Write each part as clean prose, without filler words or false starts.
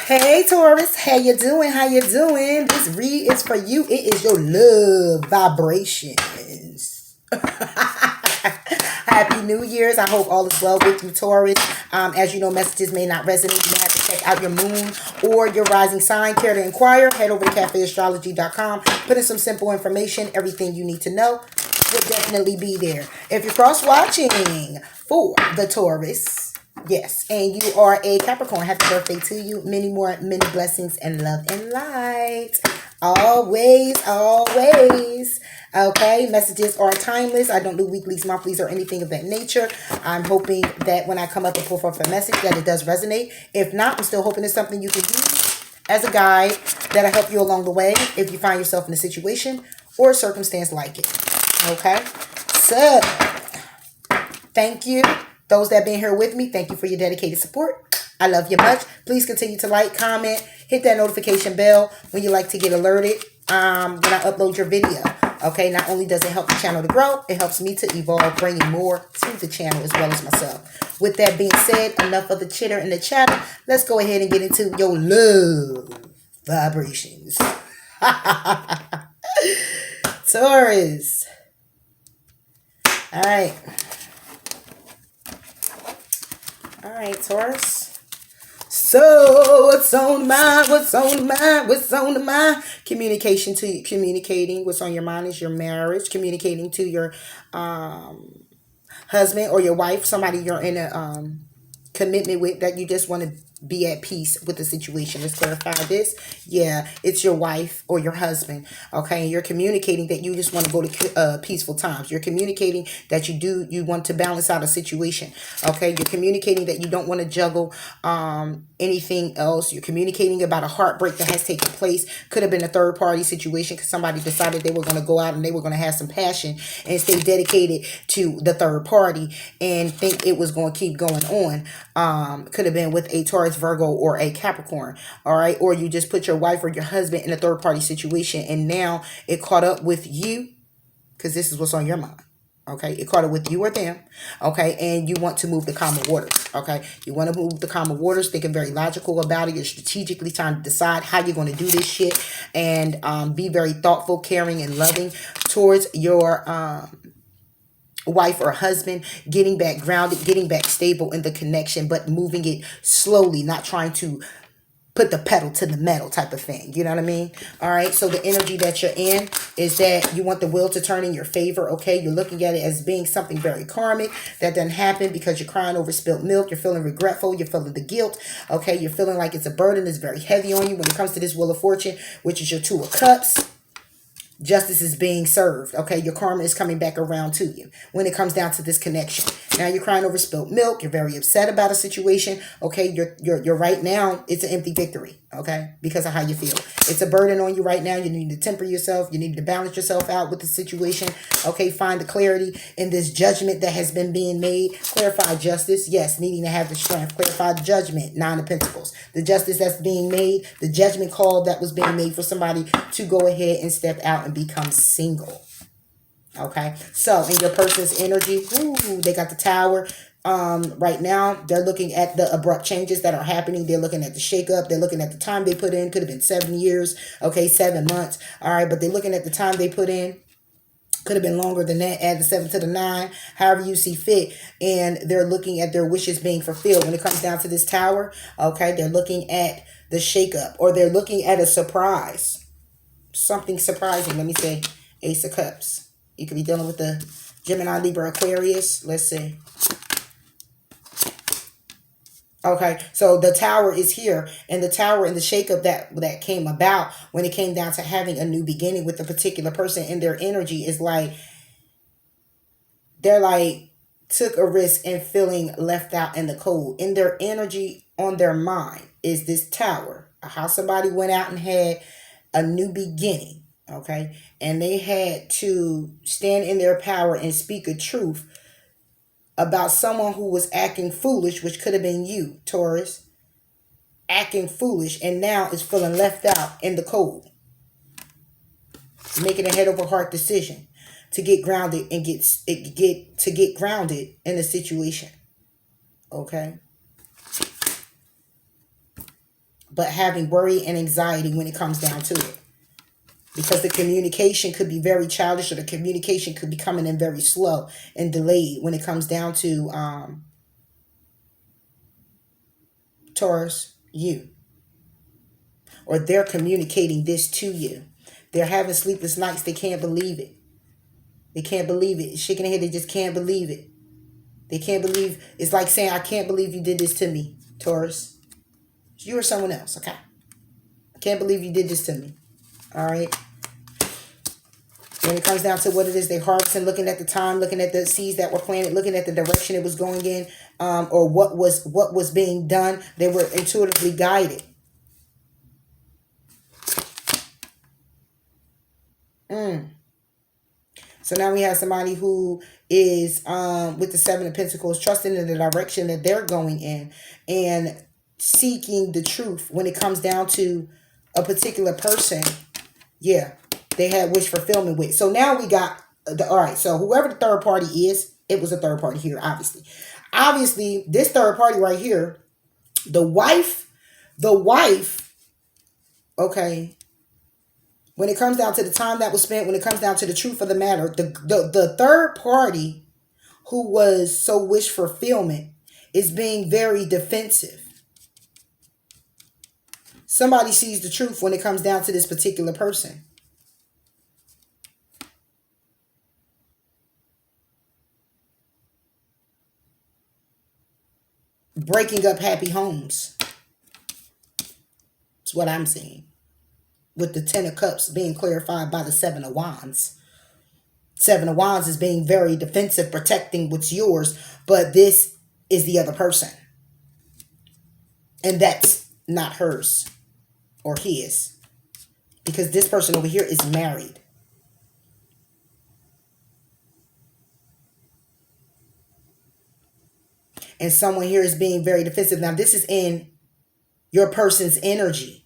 Hey Taurus, how you doing? How you doing? This read is for you. It is your love vibrations. Happy New Year's. I hope all is well with you, Taurus. As you know, messages may not resonate. You may have to check out your moon or your rising sign. Care to inquire? Head over to cafeastrology.com. Put in some simple information. Everything you need to know will definitely be there. If you're cross-watching for the Taurus, yes, and you are a Capricorn, happy birthday to you. Many blessings and love and light. Always, always. Okay, messages are timeless. I don't do weeklies, monthlies, or anything of that nature. I'm hoping that when I come up and pull forth a message that it does resonate. If not, I'm still hoping it's something you can use as a guide that'll help you along the way if you find yourself in a situation or a circumstance like it. Okay, so thank you. Those that have been here with me, thank you for your dedicated support. I love you much. Please continue to like, comment, hit that notification bell when you like to get alerted when I upload your video. Okay, not only does it help the channel to grow, it helps me to evolve, bringing more to the channel as well as myself. With that being said, enough of the chitter and the chatter. Let's go ahead and get into your love vibrations. Taurus. All right. All right, Taurus. So what's on the mind? What's on the mind? What's on the mind? Communicating what's on your mind is your marriage. Communicating to your husband or your wife, somebody you're in a commitment with, that you just want to be at peace with the situation. Let's clarify this. Yeah, it's your wife or your husband. Okay, and you're communicating that you just want to go to peaceful times. You're communicating that you want to balance out a situation. Okay, you're communicating that you don't want to juggle anything else. You're communicating about a heartbreak that has taken place. Could have been a third party situation because somebody decided they were going to go out and they were going to have some passion and stay dedicated to the third party and think it was going to keep going on. Could have been with a Taurus, Virgo, or a Capricorn. All right, or you just put your wife or your husband in a third party situation and now it caught up with you because this is what's on your mind. Okay, it caught up with you or them. Okay, and you want to move the common waters. Okay, you want to move the common waters, thinking very logical about it. You're strategically trying to decide how you're going to do this shit and be very thoughtful, caring, and loving towards your wife or husband, getting back grounded, getting back stable in the connection, but moving it slowly, not trying to put the pedal to the metal type of thing. You know what I mean? All right. So the energy that you're in is that you want the wheel to turn in your favor. Okay. You're looking at it as being something very karmic that doesn't happen because you're crying over spilt milk. You're feeling regretful. You're feeling the guilt. Okay. You're feeling like it's a burden that's very heavy on you when it comes to this Wheel of Fortune, which is your Two of Cups. Justice is being served. Okay, your karma is coming back around to you when it comes down to this connection. Now you're crying over spilt milk. You're very upset about a situation. Okay, you're right now. It's an empty victory. Okay, because of how you feel. It's a burden on you right now. You need to temper yourself. You need to balance yourself out with the situation. Okay, find the clarity in this judgment that has been being made. Clarify justice. Yes, needing to have the strength. Clarify the judgment. Nine of Pentacles. The justice that's being made. The judgment call that was being made for somebody to go ahead and step out and become single. Okay, so in your person's energy, ooh, they got the Tower. Right now they're looking at the abrupt changes that are happening. They're looking at the shakeup. They're looking at the time they put in. Could have been 7 years. Okay, 7 months. All right, but they're looking at the time they put in. Could have been longer than that. Add the 7 to the 9, however you see fit. And they're looking at their wishes being fulfilled. When it comes down to this Tower, okay, they're looking at the shakeup, or they're looking at a surprise. Something surprising. Let me say Ace of Cups. You could be dealing with the Gemini, Libra, Aquarius. Let's see. Okay, so the Tower is here, and the Tower and the shakeup that came about when it came down to having a new beginning with a particular person in their energy is like, they're like took a risk and feeling left out in the cold. In their energy, on their mind is this Tower, how somebody went out and had a new beginning. Okay, and they had to stand in their power and speak a truth about someone who was acting foolish, which could have been you, Taurus, acting foolish, and now is feeling left out in the cold, making a head over heart decision to get grounded and get grounded in a situation. Okay, but having worry and anxiety when it comes down to it. Because the communication could be very childish, or the communication could be coming in very slow and delayed when it comes down to Taurus, you. Or they're communicating this to you. They're having sleepless nights. They can't believe it. They can't believe it. Shaking their head, they just can't believe it. They can't believe. It's like saying, I can't believe you did this to me, Taurus. You or someone else, okay? I can't believe you did this to me. All right? When it comes down to what it is, they harvesting, looking at the time, looking at the seeds that were planted, looking at the direction it was going in, or what was being done. They were intuitively guided. So now we have somebody who is with the Seven of Pentacles, trusting in the direction that they're going in and seeking the truth when it comes down to a particular person. Yeah, they had wish fulfillment with. So now we got all right. So whoever the third party is, it was a third party here, obviously. Obviously, this third party right here, the wife, okay. When it comes down to the time that was spent, when it comes down to the truth of the matter, the third party who was so wish fulfillment is being very defensive. Somebody sees the truth when it comes down to this particular person. Breaking up happy homes. That's what I'm seeing. With the Ten of Cups being clarified by the Seven of Wands. Seven of Wands is being very defensive, protecting what's yours, but this is the other person. And that's not hers or his. Because this person over here is married. And someone here is being very defensive. Now, this is in your person's energy.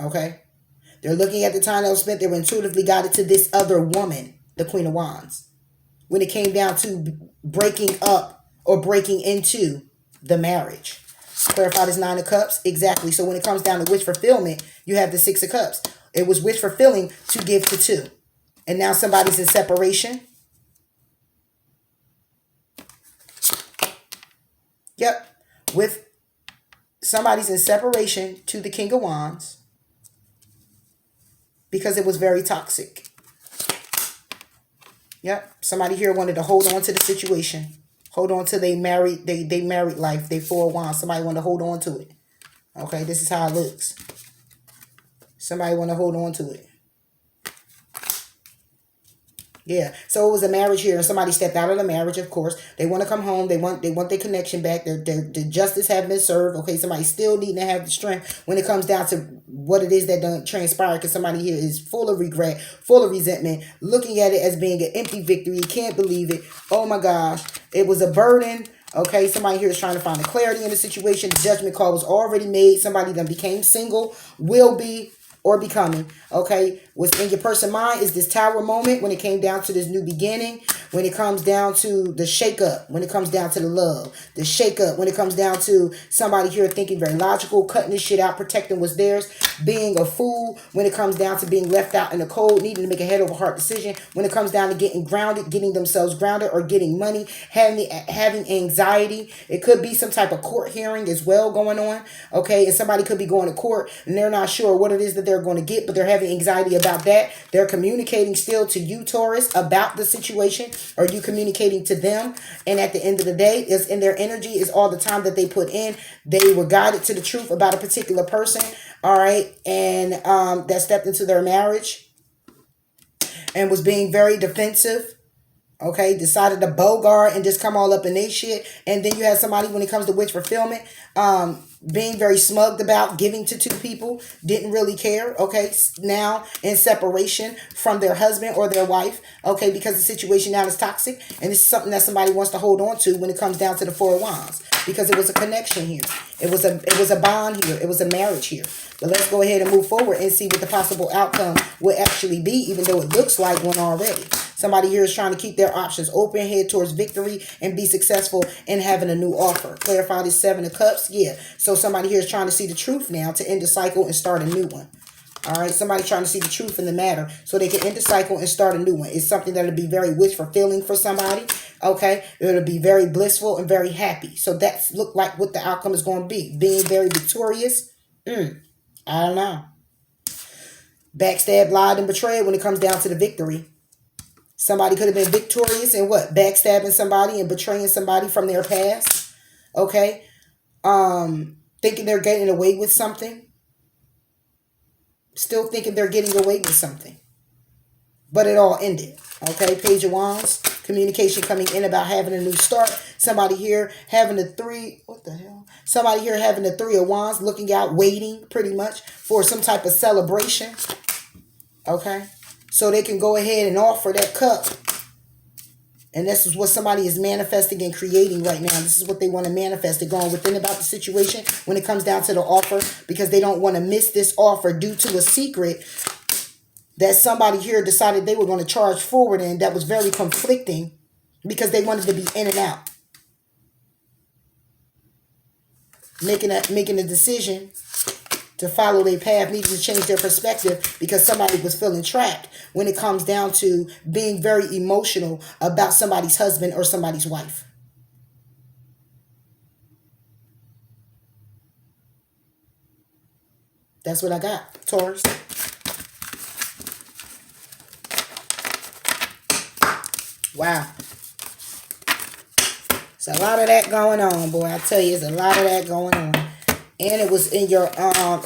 Okay? They're looking at the time that was spent. They were intuitively guided to this other woman, the Queen of Wands. When it came down to breaking up or breaking into the marriage. Clarified as Nine of Cups. Exactly. So when it comes down to wish fulfillment, you have the Six of Cups. It was wish fulfilling to give to two. And now somebody's in separation. Yep. With somebody's in separation to the King of Wands. Because it was very toxic. Yep. Somebody here wanted to hold on to the situation. Hold on to they married life. They Four of Wands. Somebody wanted to hold on to it. Okay, this is how it looks. Somebody want to hold on to it. Yeah, so it was a marriage here, and somebody stepped out of the marriage. Of course, they want to come home. They want their connection back. The justice have been served. Okay, somebody still needing to have the strength when it comes down to what it is that done transpire. Because somebody here is full of regret, full of resentment, looking at it as being an empty victory. Can't believe it. Oh my gosh, it was a burden. Okay, somebody here is trying to find the clarity in the situation. The judgment call was already made. Somebody that became single, will be, or becoming. Okay, what's in your person's mind is this Tower moment when it came down to this new beginning, when it comes down to the shake-up, when it comes down to the love, the shake-up, when it comes down to somebody here thinking very logical, cutting this shit out, protecting what's theirs, being a fool, when it comes down to being left out in the cold, needing to make a head over heart decision, when it comes down to getting grounded, getting themselves grounded, or getting money, having anxiety. It could be some type of court hearing as well going on. Okay, and somebody could be going to court and they're not sure what it is that they're going to get, but they're having anxiety about that. They're communicating still to you, Taurus, about the situation, or you communicating to them. And at the end of the day, is in their energy is all the time that they put in. They were guided to the truth about a particular person, all right, and that stepped into their marriage and was being very defensive. Okay, decided to bogart and just come all up in their shit. And then you have somebody, when it comes to wish fulfillment, being very smugged about giving to two people, didn't really care. Okay, now in separation from their husband or their wife. Okay, because the situation now is toxic, and this is something that somebody wants to hold on to when it comes down to the Four of Wands, because it was a connection here. It was a bond here. It was a marriage here. But let's go ahead and move forward and see what the possible outcome will actually be, even though it looks like one already. Somebody here is trying to keep their options open, head towards victory, and be successful in having a new offer. Clarify this 7 of Cups. Yeah. So somebody here is trying to see the truth now to end the cycle and start a new one. All right. Somebody trying to see the truth in the matter so they can end the cycle and start a new one. It's something that'll be very wish fulfilling for somebody. Okay. It'll be very blissful and very happy. So that's look like what the outcome is going to be. Being very victorious. I don't know. Backstab, lied, and betrayed when it comes down to the victory. Somebody could have been victorious in what? Backstabbing somebody and betraying somebody from their past. Okay. Thinking they're getting away with something. Still thinking they're getting away with something. But it all ended. Okay. Page of Wands. Communication coming in about having a new start. Somebody here having the 3. What the hell? Somebody here having the 3 of Wands. Looking out, waiting pretty much for some type of celebration. Okay. So they can go ahead and offer that cup. And this is what somebody is manifesting and creating right now. This is what they want to manifest. They're going within about the situation when it comes down to the offer. Because they don't want to miss this offer due to a secret that somebody here decided they were going to charge forward in that was very conflicting. Because they wanted to be in and out. Making a decision to follow their path, needed to change their perspective because somebody was feeling trapped when it comes down to being very emotional about somebody's husband or somebody's wife. That's what I got, Taurus. Wow. It's a lot of that going on, boy. I tell you, it's a lot of that going on. And it was in your,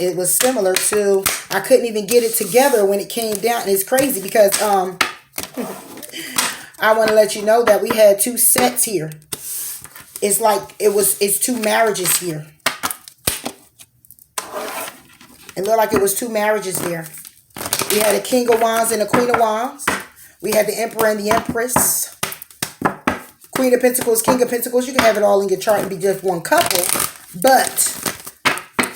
it was similar to, I couldn't even get it together when it came down. And it's crazy because, I want to let you know that we had 2 sets here. It's like, it's 2 marriages here. It looked like it was 2 marriages there. We had a King of Wands and a Queen of Wands. We had the Emperor and the Empress. Queen of Pentacles, King of Pentacles. You can have it all in your chart and be just one couple. But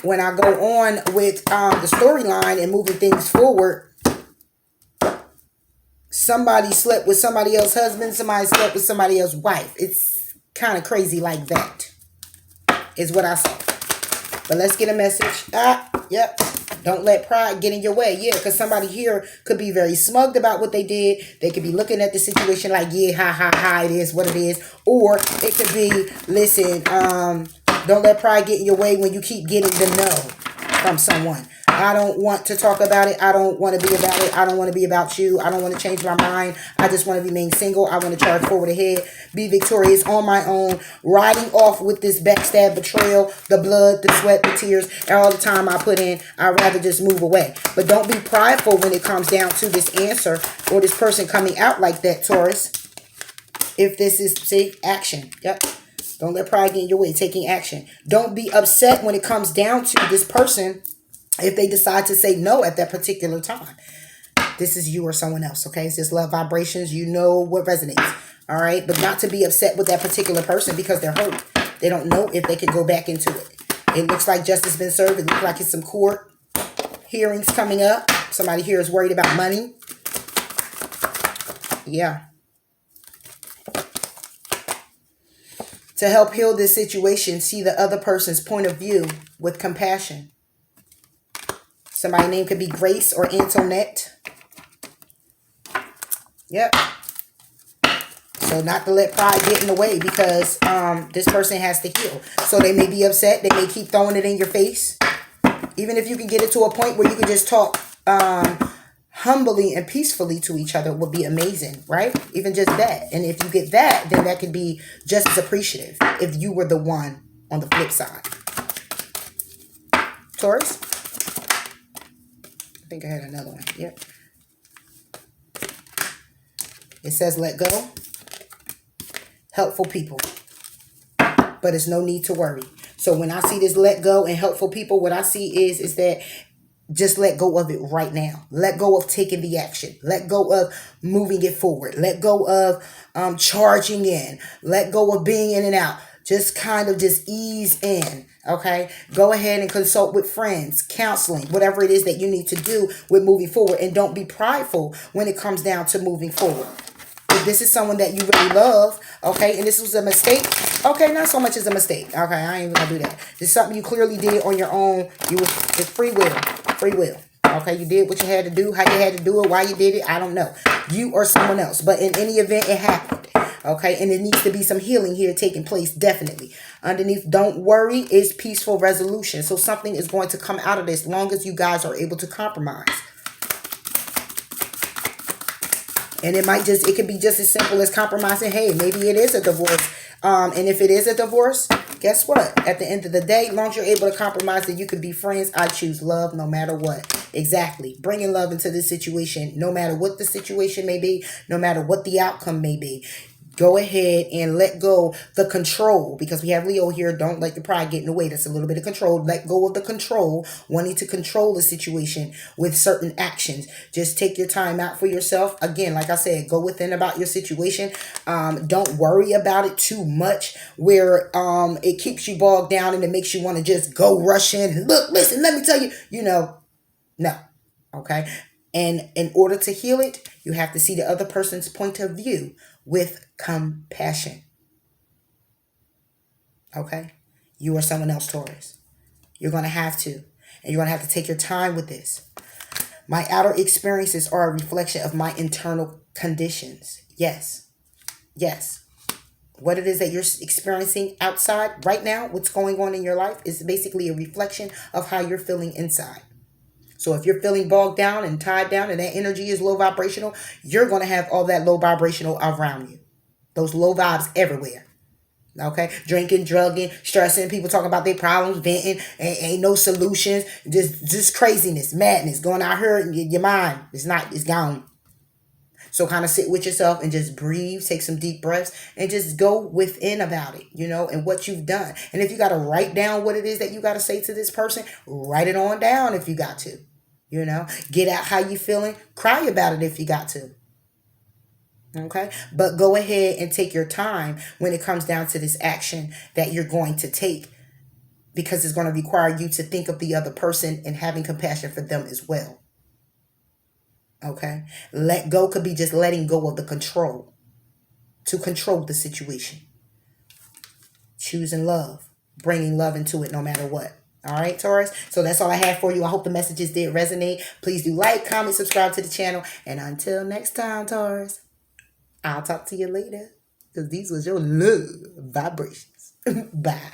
when I go on with the storyline and moving things forward, somebody slept with somebody else's husband, somebody slept with somebody else's wife. It's kind of crazy like that, is what I saw. But let's get a message. Yep. Don't let pride get in your way. Yeah, because somebody here could be very smugged about what they did. They could be looking at the situation like, yeah, ha, it is what it is. Or it could be, listen, don't let pride get in your way when you keep getting the no from someone. I don't want to talk about it. I don't want to be about it. I don't want to be about you. I don't want to change my mind. I just want to remain single. I want to charge forward ahead. Be victorious on my own. Riding off with this backstab, betrayal, the blood, the sweat, the tears, and all the time I put in. I'd rather just move away. But don't be prideful when it comes down to this answer or this person coming out like that, Taurus. If this is, see, action. Yep. Don't let pride get in your way. Taking action. Don't be upset when it comes down to this person if they decide to say no at that particular time. This is you or someone else, okay? It's just love vibrations. You know what resonates, all right? But not to be upset with that particular person because they're hurt. They don't know if they can go back into it. It looks like justice has been served. It looks like it's some court hearings coming up. Somebody here is worried about money. Yeah. To help heal this situation, see the other person's point of view with compassion. Somebody's name could be Grace or Antoinette. Yep. So not to let pride get in the way because this person has to heal. So they may be upset. They may keep throwing it in your face. Even if you can get it to a point where you can just talk humbly and peacefully to each other would be amazing, right? Even just that. And if you get that, then that could be just as appreciative if you were the one on the flip side. Taurus? I think I had another one. Yep. It says let go. Helpful people. But it's no need to worry. So when I see this let go and helpful people, what I see is that just let go of it right now. Let go of taking the action. Let go of moving it forward. Let go of charging in. Let go of being in and out. Just kind of just ease in. Okay. Go ahead and consult with friends, counseling, whatever it is that you need to do with moving forward. And don't be prideful when it comes down to moving forward. If this is someone that you really love, okay, and this was a mistake, okay, not so much as a mistake. Okay, I ain't even gonna do that. This is something you clearly did on your own. It's free will. Free will. Okay, you did what you had to do, how you had to do it, why you did it, I don't know. You or someone else. But in any event, it happened. Okay, and there needs to be some healing here taking place, definitely. Underneath, don't worry, is peaceful resolution. So something is going to come out of this, long as you guys are able to compromise. And it could be just as simple as compromising. Hey, maybe it is a divorce. And if it is a divorce, guess what? At the end of the day, as long as you're able to compromise, that you can be friends. I choose love no matter what. Exactly. Bringing love into this situation, no matter what the situation may be, no matter what the outcome may be. Go ahead and let go the control, because we have Leo here. Don't let your pride get in the way. That's a little bit of control. Let go of the control, wanting to control the situation with certain actions. Just take your time out for yourself. Again, like I said, go within about your situation. Don't worry about it too much where it keeps you bogged down and it makes you want to just go rush in. Look, listen, let me tell you, no. Okay. And in order to heal it, you have to see the other person's point of view with compassion. Okay? You are someone else, Taurus. You're going to have to. And you're going to have to take your time with this. My outer experiences are a reflection of my internal conditions. Yes. Yes. What it is that you're experiencing outside right now, what's going on in your life, is basically a reflection of how you're feeling inside. So if you're feeling bogged down and tied down and that energy is low vibrational, you're going to have all that low vibrational around you. Those low vibes everywhere. Okay? Drinking, drugging, stressing, people talking about their problems, venting, ain't no solutions. Just craziness, madness going out here in your mind. It's gone. So kind of sit with yourself and just breathe, take some deep breaths, and just go within about it, and what you've done. And if you got to write down what it is that you got to say to this person, write it on down if you got to. Get out how you feeling. Cry about it if you got to. Okay? But go ahead and take your time when it comes down to this action that you're going to take, because it's going to require you to think of the other person and having compassion for them as well. Okay? Let go could be just letting go of the control to control the situation. Choosing love. Bringing love into it no matter what. All right, Taurus. So that's all I have for you. I hope the messages did resonate. Please do like, comment, subscribe to the channel. And until next time, Taurus, I'll talk to you later. Because these was your love vibrations. Bye.